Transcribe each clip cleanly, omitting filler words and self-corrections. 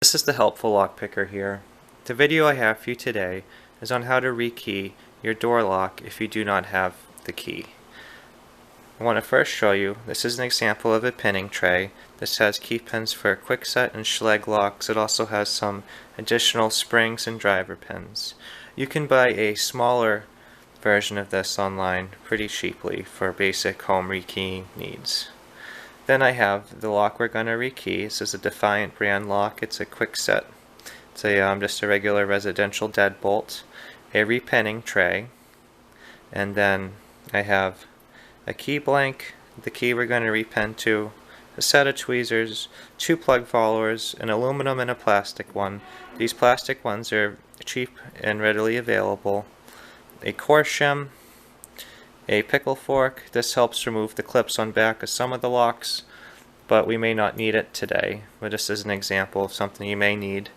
This is the Helpful Lockpicker here. The video I have for you today is on how to rekey your door lock if you do not have the key. I want to first show you, this is an example of a pinning tray. This has key pins for quickset and Schlage locks. It also has some additional springs and driver pins. You can buy a smaller version of this online pretty cheaply for basic home rekeying needs. Then I have the lock we're going to rekey. This is a Defiant brand lock. It's a quickset. It's just a regular residential deadbolt, a repinning tray, and then I have a key blank, the key we're going to repin to, a set of tweezers, two plug followers, an aluminum and a plastic one. These plastic ones are cheap and readily available. A core shim, a pickle fork. This helps remove the clips on back of some of the locks, but we may not need it today. But this is an example of something you may need.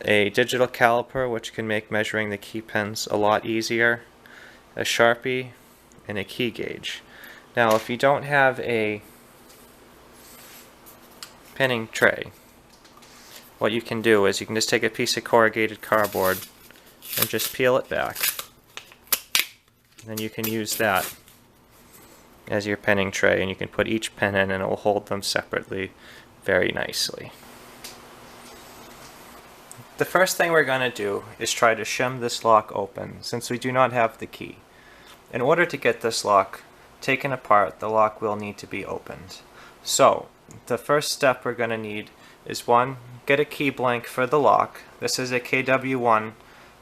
A digital caliper, which can make measuring the key pins a lot easier. A Sharpie, and a key gauge. Now, if you don't have a pinning tray, what you can do is you can just take a piece of corrugated cardboard and just peel it back. Then you can use that as your pinning tray, and you can put each pin in and it will hold them separately very nicely. The first thing we're going to do is try to shim this lock open since we do not have the key. In order to get this lock taken apart, the lock will need to be opened. So the first step we're going to need is one, get a key blank for the lock. This is a KW1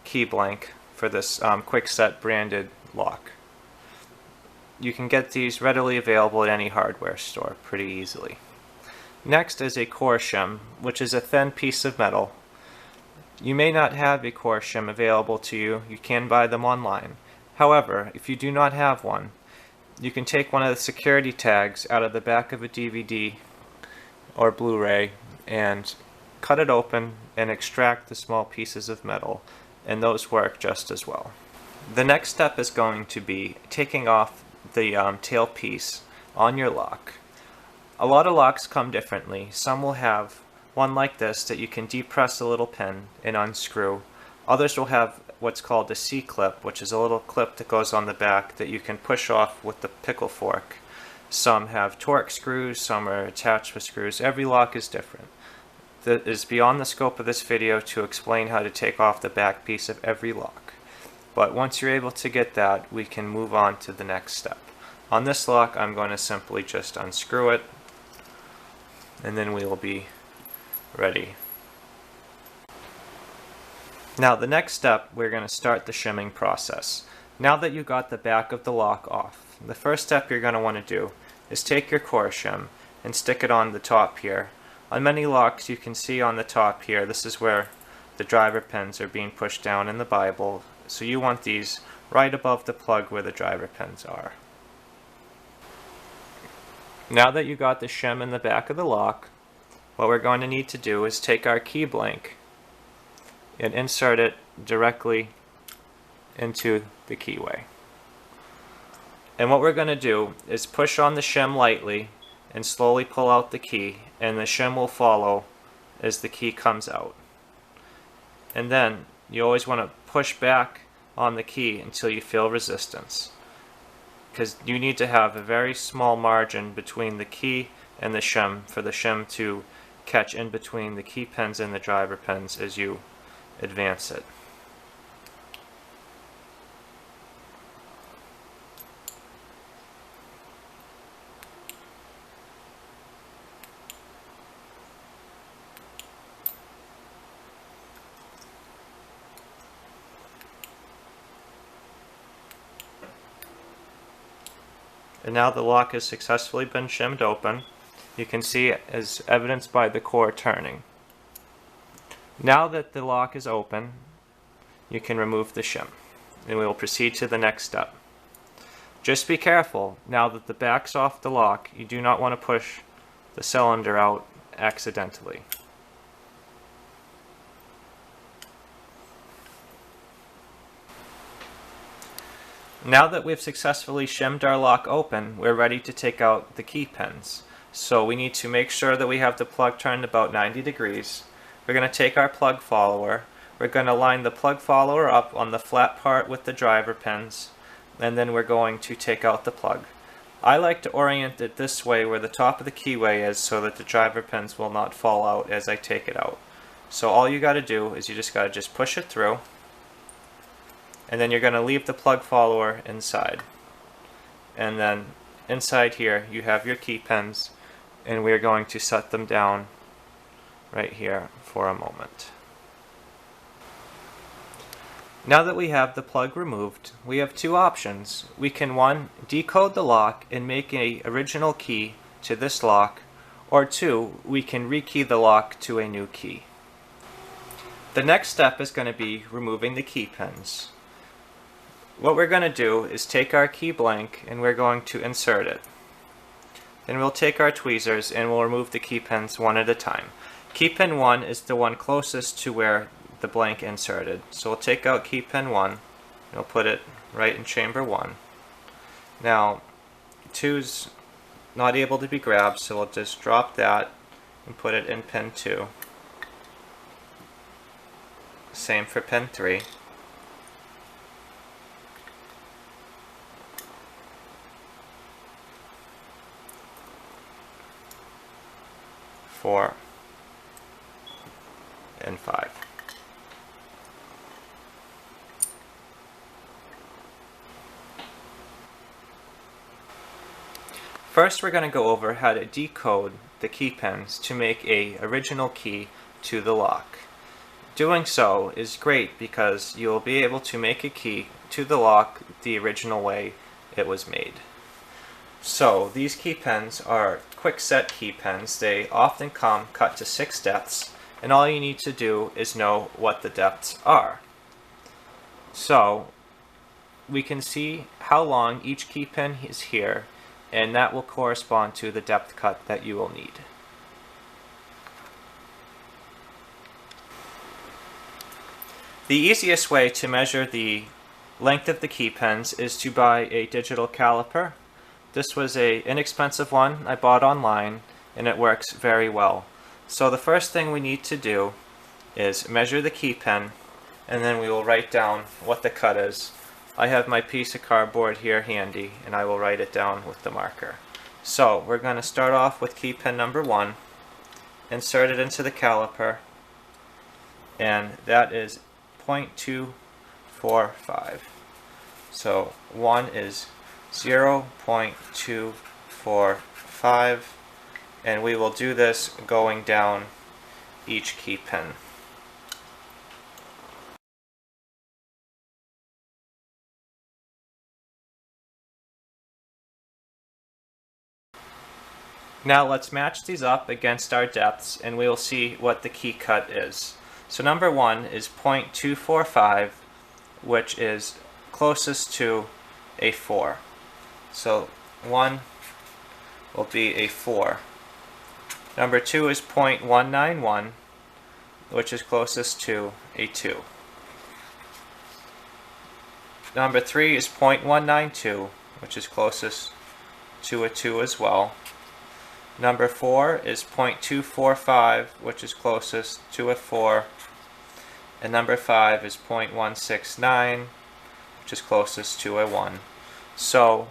key blank for this Quickset branded lock. You can get these readily available at any hardware store pretty easily. Next is a core shim, which is a thin piece of metal. You may not have a core shim available to you. You can buy them online. However, if you do not have one, you can take one of the security tags out of the back of a DVD or Blu-ray and cut it open and extract the small pieces of metal, and those work just as well. The next step is going to be taking off the tail piece on your lock. A lot of locks come differently. Some will have one like this that you can depress a little pin and unscrew. Others will have what's called a C-clip, which is a little clip that goes on the back that you can push off with the pickle fork. Some have Torx screws, some are attached with screws. Every lock is different. That is beyond the scope of this video to explain how to take off the back piece of every lock. But once you're able to get that, we can move on to the next step. On this lock, I'm going to simply just unscrew it, and then we will be ready. Now the next step, we're going to start the shimming process. Now that you got the back of the lock off, the first step you're going to want to do is take your core shim and stick it on the top here. On many locks you can see on the top here, this is where the driver pins are being pushed down in the Bible. So you want these right above the plug where the driver pins are. Now that you got the shim in the back of the lock, what we're going to need to do is take our key blank and insert it directly into the keyway. And what we're going to do is push on the shim lightly and slowly pull out the key, and the shim will follow as the key comes out. And then you always want to push back on the key until you feel resistance, because you need to have a very small margin between the key and the shim for the shim to catch in between the key pins and the driver pins as you advance it. And now the lock has successfully been shimmed open. You can see as evidenced by the core turning. Now that the lock is open, you can remove the shim, and we will proceed to the next step. Just be careful, now that the back's off the lock, you do not want to push the cylinder out accidentally. Now that we've successfully shimmed our lock open, we're ready to take out the key pins. So we need to make sure that we have the plug turned about 90 degrees. we're going to take our plug follower, we're going to line the plug follower up on the flat part with the driver pins, and then we're going to take out the plug. I like to orient it this way where the top of the keyway is so that the driver pins will not fall out as I take it out. So all you got to do is you just got to push it through, and then you're going to leave the plug follower inside. And then inside here you have your key pins, and we're going to set them down right here for a moment. Now that we have the plug removed, we have two options. We can, one, decode the lock and make an original key to this lock, or two, we can rekey the lock to a new key. The next step is going to be removing the key pins. What we're going to do is take our key blank and we're going to insert it. Then we'll take our tweezers and we'll remove the key pins one at a time. Key pin 1 is the one closest to where the blank inserted. So we'll take out key pin 1 and we'll put it right in chamber 1. Now 2's not able to be grabbed, so we'll just drop that and put it in pin 2. Same for pin 3. Four and 5. First, we're going to go over how to decode the key pins to make a original key to the lock. Doing so is great because you will be able to make a key to the lock the original way it was made. So these key pins are quick set key pins. They often come cut to 6 depths, and all you need to do is know what the depths are. So we can see how long each key pin is here, and that will correspond to the depth cut that you will need. The easiest way to measure the length of the key pins is to buy a digital caliper. This was an inexpensive one I bought online, and it works very well. So the first thing we need to do is measure the key pin, and then we will write down what the cut is. I have my piece of cardboard here handy, and I will write it down with the marker. So we're going to start off with key pin number 1, insert it into the caliper, and that is 0.245. So 1 is 0.245, and we will do this going down each key pin. Now let's match these up against our depths, and we will see what the key cut is. So number 1 is 0.245, which is closest to a 4. So 1 will be a 4. Number 2 is 0.191, which is closest to a 2. Number 3 is 0.192, which is closest to a 2 as well. Number 4 is 0.245, which is closest to a 4. And number 5 is 0.169, which is closest to a 1. So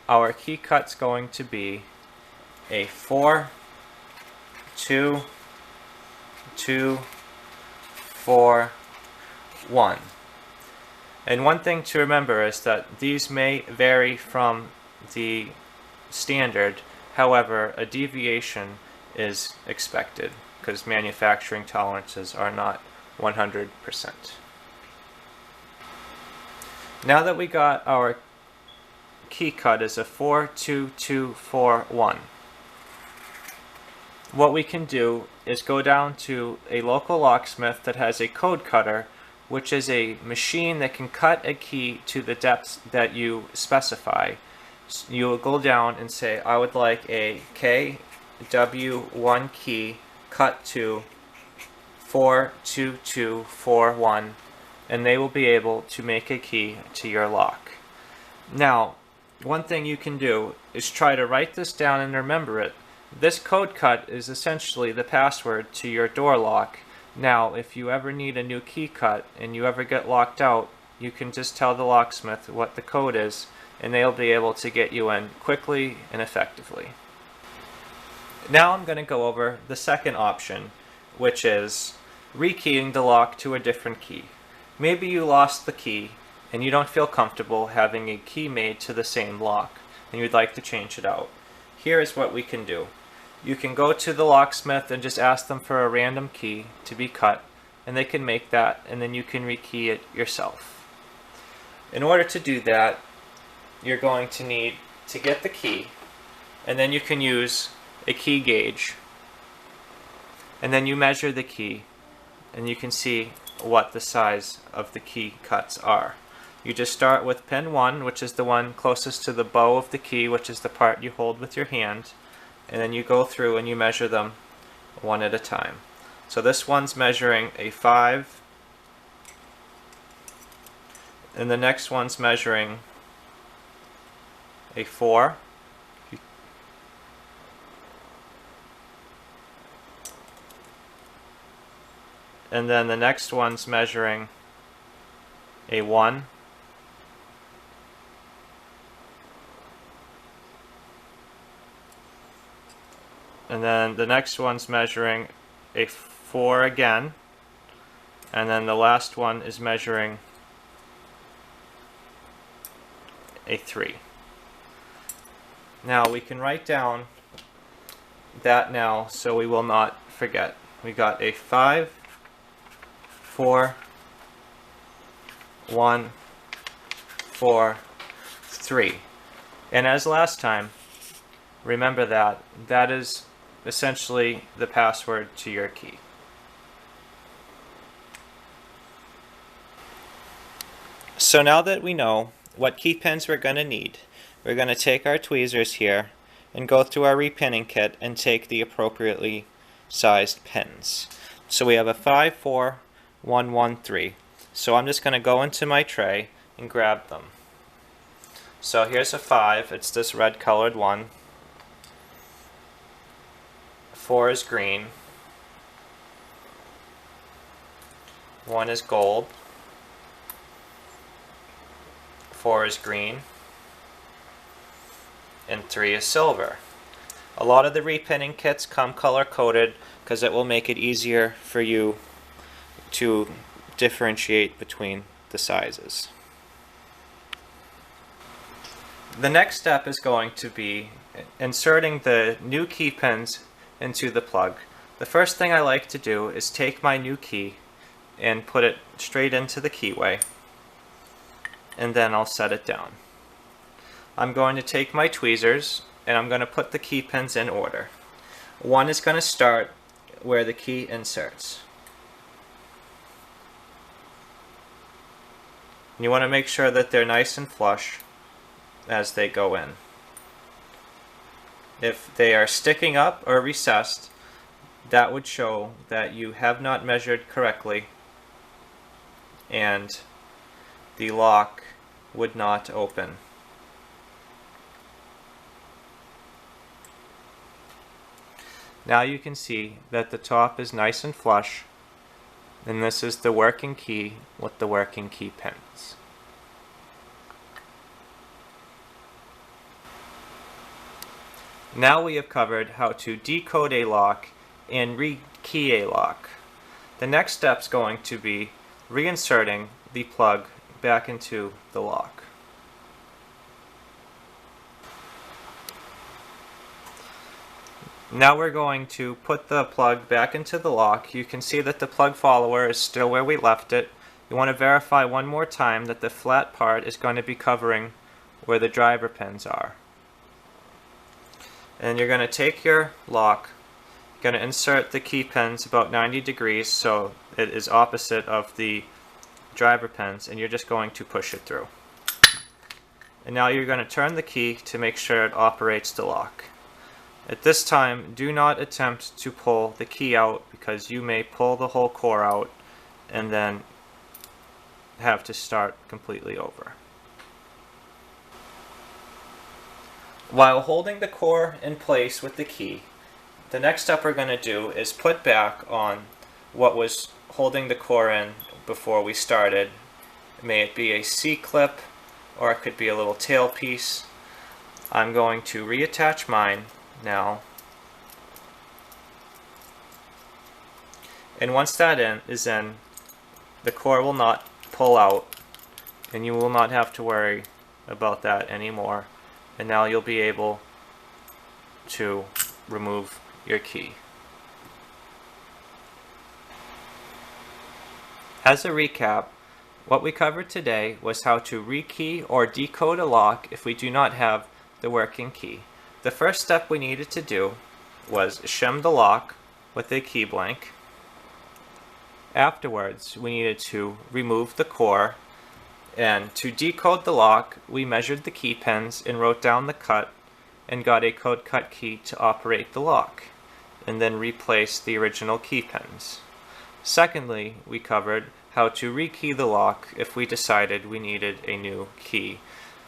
our key cut's going to be a 4, 2, 2, 4, 1. And one thing to remember is that these may vary from the standard. However, a deviation is expected because manufacturing tolerances are not 100%. Now that we got our key cut as a 42241, what we can do is go down to a local locksmith that has a code cutter, which is a machine that can cut a key to the depths that you specify. You will go down and say, I would like a KW1 key cut to 42241, and they will be able to make a key to your lock. Now, one thing you can do is try to write this down and remember it. This code cut is essentially the password to your door lock, Now, if you ever need a new key cut and you ever get locked out, you can just tell the locksmith what the code is and they'll be able to get you in quickly and effectively. Now I'm going to go over the second option, which is rekeying the lock to a different key. Maybe you lost the key and you don't feel comfortable having a key made to the same lock and you'd like to change it out. Here is what we can do. You can go to the locksmith and just ask them for a random key to be cut, and they can make that, and then you can rekey it yourself. In order to do that, you're going to need to get the key, and then you can use a key gauge, and then you measure the key, and you can see what the size of the key cuts are. You just start with pin 1, which is the one closest to the bow of the key, which is the part you hold with your hand, and then you go through and you measure them one at a time. So this one's measuring a 5, and the next one's measuring a 4, and then the next one's measuring a 1, and then the next one's measuring a 4 again, and then the last one is measuring a 3. Now we can write down that now so we will not forget. We got a 5, 4, 1, 4, 3. And as last time, remember that that is essentially the password to your key. So now that we know what key pins we're going to need, we're going to take our tweezers here and go through our repinning kit and take the appropriately sized pins. So we have a 5, 4, 1, 1, 3. So I'm just going to go into my tray and grab them. So here's a 5, it's this red colored one. 4 is green. 1 is gold. 4 is green. And 3 is silver. A lot of the repinning kits come color coded because it will make it easier for you to differentiate between the sizes. The next step is going to be inserting the new key pins into the plug. The first thing I like to do is take my new key and put it straight into the keyway, and then I'll set it down. I'm going to take my tweezers and I'm going to put the key pins in order. One is going to start where the key inserts. You want to make sure that they're nice and flush as they go in. If they are sticking up or recessed, that would show that you have not measured correctly and the lock would not open. Now you can see that the top is nice and flush, and this is the working key with the working key pins. Now we have covered how to decode a lock and rekey a lock. The next step is going to be reinserting the plug back into the lock. Now we're going to put the plug back into the lock. You can see that the plug follower is still where we left it. You want to verify one more time that the flat part is going to be covering where the driver pins are. And you're going to take your lock, you're going to insert the key pins about 90 degrees so it is opposite of the driver pins, and you're just going to push it through. And now you're going to turn the key to make sure it operates the lock. At this time, do not attempt to pull the key out because you may pull the whole core out and then have to start completely over. While holding the core in place with the key, the next step we're going to do is put back on what was holding the core in before we started. May it be a C-clip, or it could be a little tail piece. I'm going to reattach mine now. And once that is in, the core will not pull out, and you will not have to worry about that anymore. And now you'll be able to remove your key. As a recap, what we covered today was how to rekey or decode a lock if we do not have the working key. The first step we needed to do was shim the lock with a key blank. Afterwards, we needed to remove the core, and to decode the lock, we measured the key pins and wrote down the cut and got a code cut key to operate the lock, and then replaced the original key pins. Secondly, we covered how to rekey the lock if we decided we needed a new key.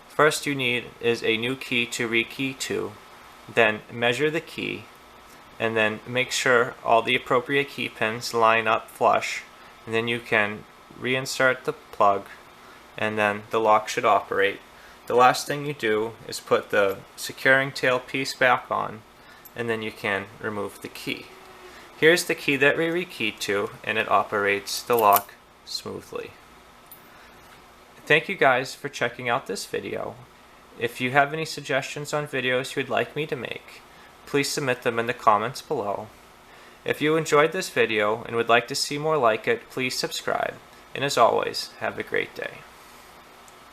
First you need is a new key to rekey to, then measure the key, and then make sure all the appropriate key pins line up flush, and then you can reinsert the plug, and then the lock should operate. The last thing you do is put the securing tail piece back on, and then you can remove the key. Here's the key that we rekeyed to, and it operates the lock smoothly. Thank you guys for checking out this video. If you have any suggestions on videos you would like me to make, please submit them in the comments below. If you enjoyed this video and would like to see more like it, please subscribe. And as always, have a great day.